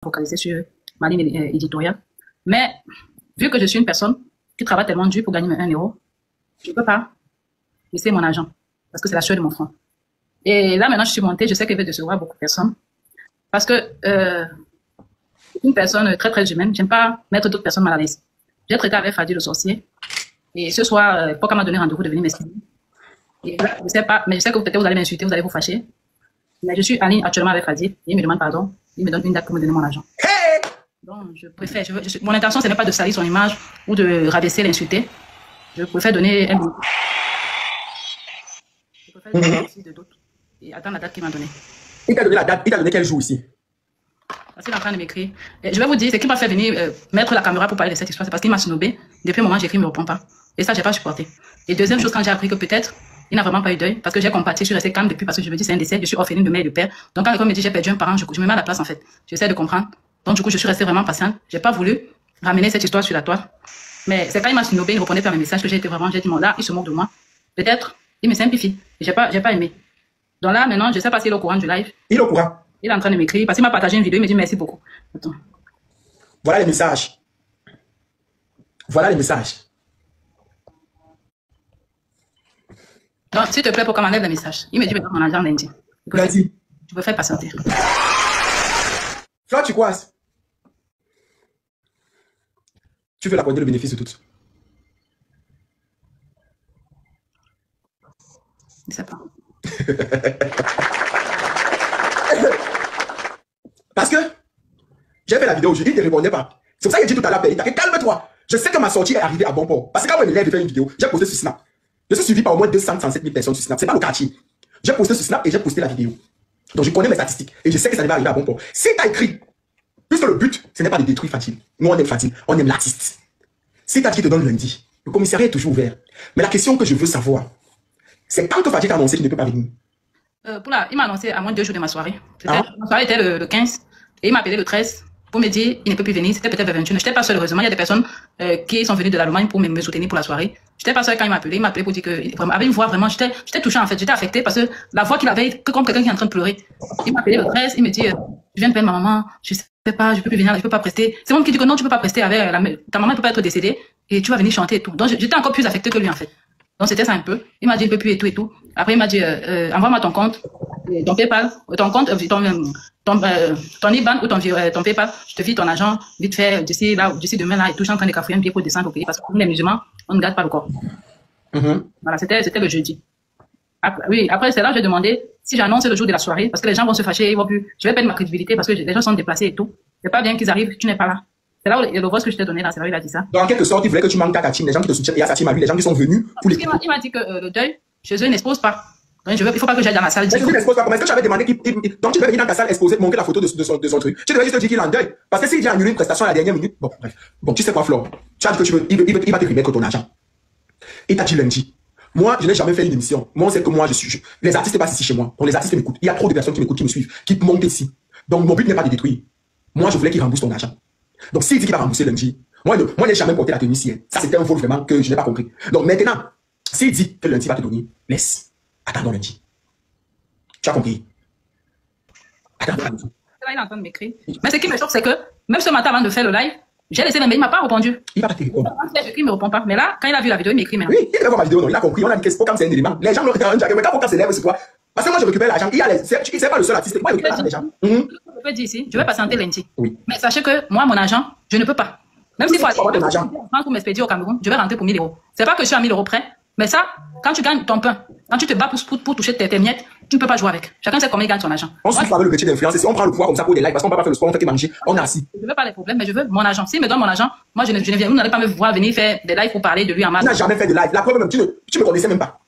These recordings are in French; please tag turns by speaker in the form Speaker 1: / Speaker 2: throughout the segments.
Speaker 1: focaliser sur ma ligne éditoriale. Mais vu que je suis une personne qui travaille tellement dur pour gagner 1 euro, je ne peux pas laisser mon argent parce que c'est la sueur de mon front. Et là, maintenant, je suis montée, je sais qu'elle va décevoir beaucoup de personnes parce que une personne très, très humaine, j'aime pas mettre d'autres personnes mal à l'aise. J'ai traité avec Fadi le sorcier et ce soir, Poka m'a donné rendez-vous de venir m'expliquer. Et là, je sais pas, mais je sais que peut-être vous allez m'insulter, vous allez vous fâcher. Mais je suis en ligne actuellement avec Fadi, il me demande pardon, il me donne une date pour me donner mon argent.
Speaker 2: Hey!
Speaker 1: Donc, je préfère, mon intention, ce n'est pas de salir son image ou de rabaisser, l'insulter. Je préfère donner un minute. Je préfère donner aussi de d'autres et attendre la date qu'il m'a donnée.
Speaker 2: Il t'a donné la date, il t'a donné quel jour ici?
Speaker 1: Parce qu'il est en train de m'écrire. Je vais vous dire, c'est qu'il m'a fait venir mettre la caméra pour parler de cette histoire. C'est parce qu'il m'a snobé. Depuis un moment, j'écris, il ne me répond pas. Et ça, j'ai pas supporté. Et deuxième chose, quand j'ai appris que peut-être, il n'a vraiment pas eu deuil, parce que j'ai compati, je suis restée calme depuis, parce que je me dis, c'est un décès, je suis orpheline de mère et de père. Donc, quand quelqu'un me dit, j'ai perdu un parent, je me mets à la place, en fait. J'essaie de comprendre. Donc, du coup, je suis restée vraiment patiente. J'ai pas voulu ramener cette histoire sur la toile. Mais c'est quand il m'a snobé, il ne répondait pas à mes messages, que j'ai été vraiment, j'ai dit, bon, là, il se moque de moi. Peut-être, il me simplifie. J'ai pas aimé. Donc là, maintenant, je sais pas s'il est au courant du live.
Speaker 2: Il est au courant.
Speaker 1: Il est en train de m'écrire, parce qu'il m'a partagé une vidéo, il me dit merci beaucoup. Attends.
Speaker 2: Voilà les messages. Voilà les messages.
Speaker 1: Donc, s'il te plaît, pour qu'on m'enlève le message. Il me dit, mais mon argent lundi.
Speaker 2: Lundi.
Speaker 1: Je peux faire patienter.
Speaker 2: Toi, tu quoi? Tu veux l'accorder le bénéfice de tout.
Speaker 1: Je sais pas.
Speaker 2: Parce que j'ai fait la vidéo aujourd'hui, il ne répondait pas. C'est pour ça que j'ai dit tout à l'heure, calme-toi. Je sais que ma sortie est arrivée à bon port. Parce que quand moi, je me lève de faire une vidéo, j'ai posté sur Snap. Je suis suivi par au moins 237 000 personnes sur Snap. C'est pas le quartier. J'ai posté sur Snap et j'ai posté la vidéo. Donc je connais mes statistiques et je sais que ça va arriver à bon port. Si tu as écrit, puisque le but, ce n'est pas de détruire Fatih. Nous, on aime Fatih, on aime l'artiste. Si tu as dit qu'il te donne lundi, le commissariat est toujours ouvert. Mais la question que je veux savoir, c'est quand que Fatih t'a annoncé qu'il ne peut pas venir.
Speaker 1: Il m'a annoncé à moins de 2 jours de ma soirée. Ma soirée était le 15 et il m'a appelé le 13 pour me dire il ne peut plus venir. C'était peut-être le 21. Je n'étais pas seule, heureusement. Il y a des personnes qui sont venues de l'Allemagne pour me soutenir pour la soirée. Je n'étais pas seule quand il m'a appelé. Il m'a appelé pour dire que, vraiment, avec une voix vraiment, j'étais touchée en fait. J'étais affectée parce que la voix qu'il avait, comme quelqu'un qui est en train de pleurer. Il m'a appelé le 13, il me dit je viens de perdre ma maman, je sais pas, je peux plus venir, je peux pas prester. C'est moi qui dis que non, tu peux pas prester avec ta maman, ne peut pas être décédée et tu vas venir chanter et tout. Donc j'étais encore plus affectée que lui en fait. Donc c'était ça un peu. Il m'a dit il peut plus et tout et tout. Après il m'a dit envoie-moi ton compte, ton PayPal, ton compte, ton IBAN ou ton PayPal, je te file ton argent vite fait d'ici demain là et tout. Je suis en train de cafouiller un billet pour descendre au pays parce que pour les musulmans, on ne garde pas le corps. Voilà, c'était le jeudi. Après c'est là que j'ai demandé si j'annonce le jour de la soirée parce que les gens vont se fâcher, ils vont plus. Je vais perdre ma crédibilité parce que les gens sont déplacés et tout. C'est pas bien qu'ils arrivent, tu n'es pas là. C'est là où le voice que je t'ai donné là, c'est là où il a dit ça.
Speaker 2: Donc en quelque sorte, il voulait que tu manques ta team, les gens qui te soutiennent et à sa team à lui, les gens qui sont venus pour les.
Speaker 1: Il m'a dit que le deuil chez eux n'expose pas. Donc il faut pas que j'aille dans la salle.
Speaker 2: Mais n'expose pas. Comment est-ce que tu avais demandé donc tu devais venir dans ta salle exposer, montrer la photo de son truc. Tu devais juste dire qu'il est en deuil. Parce que s'il a annulé une prestation à la dernière minute, bon bref. Bon, tu sais quoi, Flore? Tu as dit que il va te remettre ton argent. Il t'a dit lundi. Moi, je n'ai jamais fait une émission. Moi, on sait que moi, les artistes passent ici chez moi. Donc les artistes m'écoutent. Il y a trop de personnes qui m'écoutent, qui me suivent, qui montent ici. Donc mon but n'est pas de détruire. Moi, je voulais qu'il rembourse ton argent. Donc s'il dit qu'il va rembourser lundi, moi, je n'ai jamais porté la tenue ici. Ça, c'était un vol vraiment que je n'ai pas compris. Donc maintenant, s'il dit que lundi va te donner, laisse. Attendons lundi. Tu as compris? Attendons lundi.
Speaker 1: Là, il est en train de m'écrire. Mais ce qui me choque, c'est que même ce matin, avant de faire le live, j'ai laissé le mail, il ne m'a pas répondu.
Speaker 2: Il va pas te répondre.
Speaker 1: Il ne me répond pas. Mais là, quand il a vu la vidéo, il m'écrit maintenant.
Speaker 2: Oui, il devait voir ma vidéo, non. Il a compris. On a dit que Spokam, c'est un élément. Les gens n'ont rien dit. Mais quand Spokam s'élève, c'est quoi? Parce que moi, je récupère l'argent. C'est pas le seul artiste. Moi, je récupère l'argent des gens.
Speaker 1: Je peux dire ici, je vais patienter lundi.
Speaker 2: Oui.
Speaker 1: Mais sachez que moi, mon argent, je ne peux pas. Même s'il faut aller
Speaker 2: ton argent
Speaker 1: pour m'expédier au Cameroun, je vais rentrer pour 1 000 euros. C'est pas que je suis à 1 000 euros près, mais ça, quand tu gagnes ton pain, quand tu te bats pour toucher tes miettes, tu ne peux pas jouer avec. Chacun sait combien il gagne son argent.
Speaker 2: On suit pas le métier d'influence. Si on prend le pouvoir comme ça pour des likes, parce qu'on ne peut pas faire le sport, on fait que manger, on est assis.
Speaker 1: Je ne veux pas les problèmes, mais je veux mon argent. S'il me donne mon argent, moi je ne viens, vous n'allez pas me voir venir faire des lives pour parler de lui en masse.
Speaker 2: Tu n'as jamais fait de live. La preuve même, tu me connaissais même pas.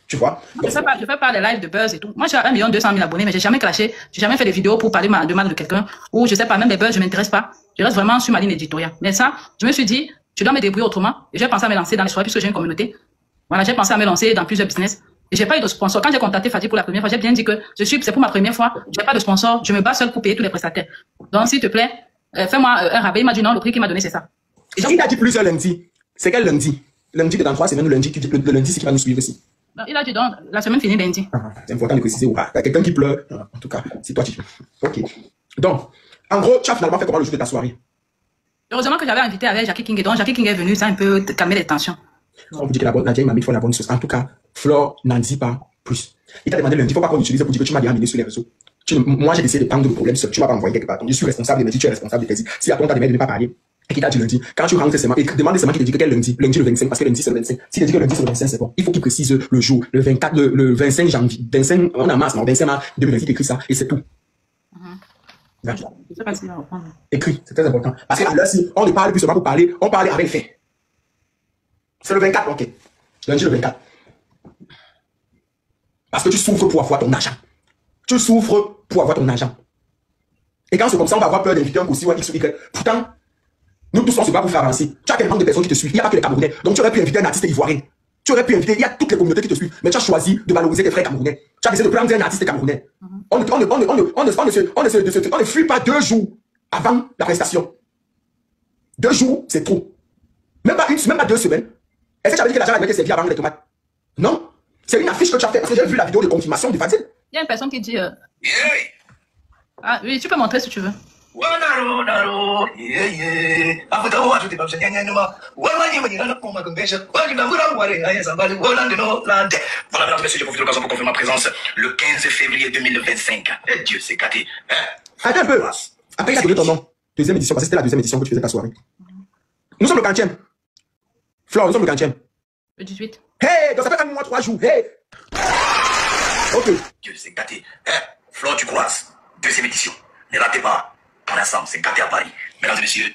Speaker 2: Tu vois?
Speaker 1: Je fais pas des lives de buzz et tout. Moi, j'ai 1 200 000 abonnés, mais j'ai jamais clashé. J'ai jamais fait des vidéos pour parler de mal de quelqu'un. Ou je sais pas, même les buzz, je m'intéresse pas. Je reste vraiment sur ma ligne éditoriale. Mais ça, je me suis dit, je dois me débrouiller autrement. Et j'ai pensé à me lancer dans les soirées puisque j'ai une communauté. Voilà, j'ai pensé à me lancer dans plusieurs business. Et j'ai pas eu de sponsor. Quand j'ai contacté Fadi pour la première fois, j'ai bien dit que c'est pour ma première fois. J'ai pas de sponsor. Je me bats seul pour payer tous les prestataires. Donc, s'il te plaît, fais-moi un rabais. Il m'a dit non, le prix qu'il m'a donné, c'est ça.
Speaker 2: Et donc, il a dit plusieurs lundis. C'est quel lundi? Lundi de dans 3 semaines ou lundi, le lundi, c'est qui va nous suivre aussi.
Speaker 1: Il a dit donc, la semaine finie lundi.
Speaker 2: C'est important de préciser ou pas. Il y a quelqu'un qui pleure. En tout cas, c'est toi qui. Ok. Donc, en gros, tu as finalement fait comment le jour de ta soirée?
Speaker 1: Heureusement que j'avais invité avec Jackie King. Et donc, Jackie King est venu, ça a un peu calmé les tensions.
Speaker 2: On vous dit que la bonne Nadia m'a mis la bonne sauce. En tout cas, Flore n'en dit pas plus. Il t'a demandé lundi, il ne faut pas qu'on utilise pour dire que tu m'as bien amené sur les réseaux. Moi, j'ai décidé de prendre le problème seul. Tu m'as pas envoyé quelque part. Donc, je suis responsable de me dire, tu es responsable de tes idées. Si à toi, on t'a demandé de ne pas parler, et qu'il t'a dit lundi, quand tu rentres seulement, et demande seulement qu'il te dit que quel lundi, lundi le 25, parce que lundi c'est le 25. S'il te dit que lundi c'est le 25, c'est bon. Il faut qu'il précise le jour, le 24, le 25 janvier, 25, on a mars, non, 25 mars 2020, il écrit ça, et c'est tout.
Speaker 1: Je sais pas si on va reprendre.
Speaker 2: Écrit, c'est très important. Parce que là, si on ne parle plus seulement pour parler, on parle avec fait. C'est le 24, ok. Lundi le 24. Parce que tu souffres pour avoir ton argent. Tu souffres pour avoir ton argent. Et quand c'est comme ça, on va avoir peur d'inviter un aussi ou un X ou Y. Pourtant, nous tous, on se bat pour faire avancer. Tu as tellement de personnes qui te suivent. Il n'y a pas que les Camerounais. Donc, tu aurais pu inviter un artiste ivoirien. Tu aurais pu inviter, il y a toutes les communautés qui te suivent. Mais tu as choisi de valoriser tes frères camerounais. Tu as décidé de prendre un artiste camerounais. On ne fuit pas 2 jours avant la prestation. 2 jours, c'est trop. Même pas 2 semaines. Est-ce que tu avais dit que l'argent avait été servi avant les tomates? Non. C'est une affiche que tu as fait parce que j'ai vu la vidéo de confirmation de Fadil.
Speaker 1: Il y a une personne qui dit... Ah oui, tu peux montrer si tu veux.
Speaker 3: Voilà, mesdames et messieurs, je profite de l'occasion pour confirmer ma présence le 15 février 2025. Et Dieu, c'est gâté.
Speaker 2: Attends un peu. Après, il a donné ton nom. Deuxième édition, parce que c'était la deuxième édition que tu faisais ta soirée. Nous sommes le 40e. Flore, nous sommes le 40e.
Speaker 1: Le 18.
Speaker 2: Hey, donc ça fait 1 mois, 3 jours. Hey. Ok.
Speaker 3: Dieu, c'est gâté. Flore, tu croises. Deuxième édition. Ne ratez pas. On est ensemble, c'est gâté à Paris. Mesdames et messieurs.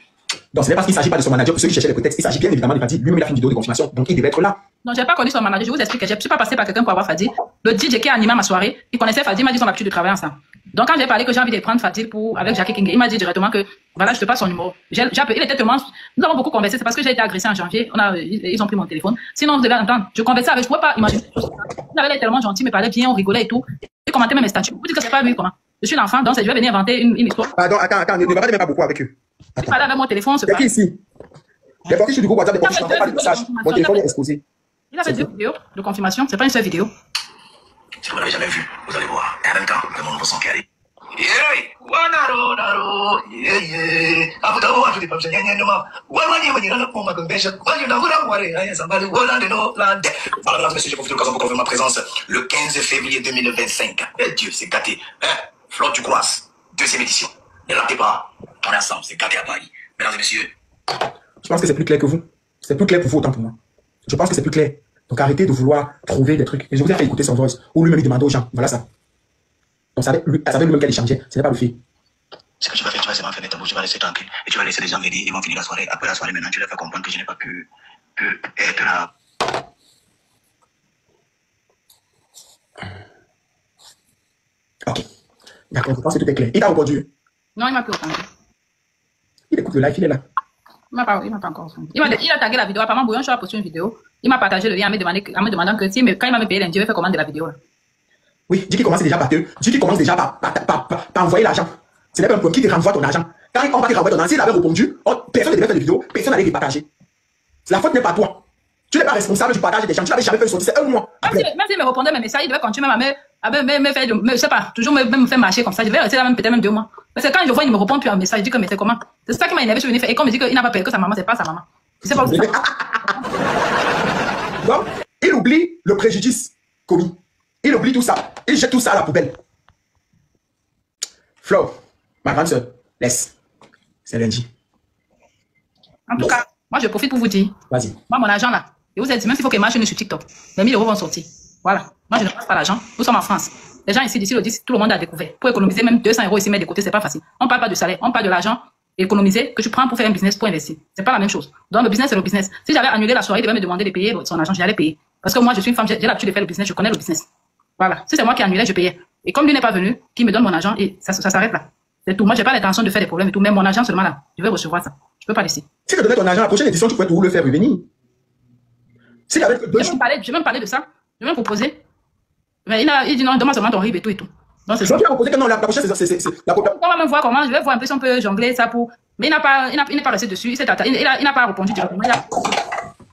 Speaker 2: Donc, ce n'est pas parce qu'il ne s'agit pas de son manager pour ceux qui cherchaient les prétextes. Il s'agit bien évidemment de Fadi. Lui-même, il a fait une vidéo de confirmation. Donc, il devait être là.
Speaker 1: Non, je n'ai pas connu son manager. Je vous explique que je ne suis pas passé par quelqu'un pour avoir Fadi. Le DJ qui a animé ma soirée, il connaissait Fadi, il m'a dit son habitude de travailler ensemble. Donc, quand j'ai parlé que j'ai envie de prendre Fadi avec Jackie King, il m'a dit directement que voilà, je te passe son numéro. Il était tellement. Nous avons beaucoup conversé. C'est parce que j'ai été agressé en janvier. Ils ont pris mon téléphone. Sinon, vous devez entendre. Je conversais avec. Je ne pouvais pas imaginer. Il avait l'air tellement gentil, il me parlait bien, on rigolait et tout. Il commentait même mes statuts. Vous dites que c'est pas lui, comment? Je suis l'enfant, donc je vais venir inventer une histoire.
Speaker 2: Pardon, attends, ne parlez même pas beaucoup avec eux.
Speaker 1: Il parlait avec mon téléphone, c'est
Speaker 2: pas. C'est qui ici? Les parties sur du groupe WhatsApp, des parties, je ne pas de message. Mon téléphone est exposé.
Speaker 1: Il a fait 2 vidéos de confirmation, c'est pas une seule vidéo.
Speaker 3: Si vous ne l'avez jamais vu, vous allez voir. Et en même temps, le monde va s'en caler. Voilà, mesdames et messieurs, je profite de l'occasion pour confirmer ma présence le 15 février 2025. Et Dieu, c'est gâté. Flore, tu croises. Deuxième édition. Ne ratez pas. On est ensemble, c'est gâté à Paris. Mesdames et messieurs.
Speaker 2: Je pense que c'est plus clair que vous. C'est plus clair pour vous autant pour moi. Je pense que c'est plus clair. Donc arrêtez de vouloir trouver des trucs. Et je vous ai fait écouter son voice. Ou lui-même il demandait aux gens. Voilà ça. Donc ça avait lui-même qu'elle échangeait. Ce n'est pas le fait.
Speaker 3: Ce que tu vas faire, tu vas seulement fermer ta bouche, tu vas laisser tranquille. Et tu vas laisser les gens venir, ils vont finir la soirée. Après la soirée, maintenant, tu leur fais comprendre que je n'ai pas pu être là.
Speaker 2: Ok. D'accord, je pense que tout est clair. Il t'a répondu?
Speaker 1: Non, il m'a plus répondu.
Speaker 2: Il écoute le live, il est là.
Speaker 1: Il m'a pas encore répondu. Il a tagué la vidéo. Apparemment, Bouillon Show a posté une vidéo. Il m'a partagé le lien en me demandant que quand il m'a payé lundi, il va faire commande de la vidéo. Là.
Speaker 2: Oui, dis qu'il commence déjà par te. Dis qu'il commence déjà par envoyer l'argent. Ce n'est pas un problème qui te renvoie ton argent. Quand on va te renvoyer ton argent, s'il avait répondu, personne ne devait faire de vidéo, personne n'allait les partager. La faute n'est pas toi. Tu n'es pas responsable du partage des gens. Tu n'avais jamais fait sortir, c'est 1 mois.
Speaker 1: Même s'il me répondait mes messages, il devait continuer même à me faire, je sais pas, toujours me faire marcher comme ça. Je vais rester là peut-être même 2 mois. Parce que quand je vois, il me répond plus à un message, je dis que mais c'est comment? C'est ça qui m'a énervé, je suis venu faire. Et comme il dit qu'il n'a pas payé que sa maman, c'est pas sa maman. Je sais pas où c'est.
Speaker 2: Donc, il oublie le préjudice commis. Il oublie tout ça. Il jette tout ça à la poubelle. Flore, ma grande soeur, laisse. C'est lundi.
Speaker 1: En tout cas, moi je profite pour vous dire.
Speaker 2: Vas-y.
Speaker 1: Moi, mon argent là, je vous ai dit, même s'il faut que marche sur TikTok, les 1000 € vont sortir. Voilà. Moi, je ne passe pas l'argent. Nous sommes en France. Les gens ici, d'ici le 10, tout le monde a découvert. Pour économiser même 200 € ici, mettre de côté, c'est pas facile. On ne parle pas de salaire, on parle de l'argent économisé que tu prends pour faire un business, pour investir. C'est pas la même chose. Donc, le business, c'est le business. Si j'avais annulé la soirée, il devait me demander de payer son argent, j'allais payer. Parce que moi, je suis une femme, j'ai l'habitude de faire le business, je connais le business. Voilà. Si c'est moi qui annulais, je payais. Et comme lui n'est pas venu, qui me donne mon argent, et ça s'arrête là. C'est tout. Moi, j'ai pas l'intention de faire des problèmes et tout, mais mon argent seulement là, je vais recevoir ça. Je peux pas laisser.
Speaker 2: Si tu donnais ton argent à la prochaine édition, tu pourrais tout le faire revenir. Si il avait que 2 jours.
Speaker 1: Je vais me parler de ça. Je vais me proposer. Mais il dit non, donne-moi seulement ton RIB et tout et tout. Donc c'est ça.
Speaker 2: Je vais proposer que non, la prochaine, c'est la prochaine.
Speaker 1: On va même voir comment, je vais voir un peu si on peut jongler ça pour. Mais il n'est pas resté dessus. Il n'a pas répondu directement. Il a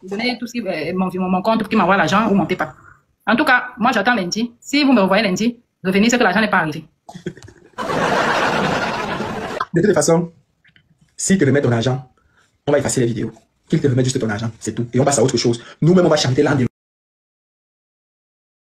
Speaker 1: donné tout ce qui est mon compte pour qu'il m'envoie l'argent ou mon PayPal. En tout cas, moi j'attends lundi. Si vous me revoyez lundi, revenez, c'est que l'argent n'est pas arrivé.
Speaker 2: De toute façon, s'il te remet ton argent, on va effacer les vidéos. Qu'il te remette juste ton argent, c'est tout. Et on passe à autre chose. Nous-mêmes, on va chanter l'un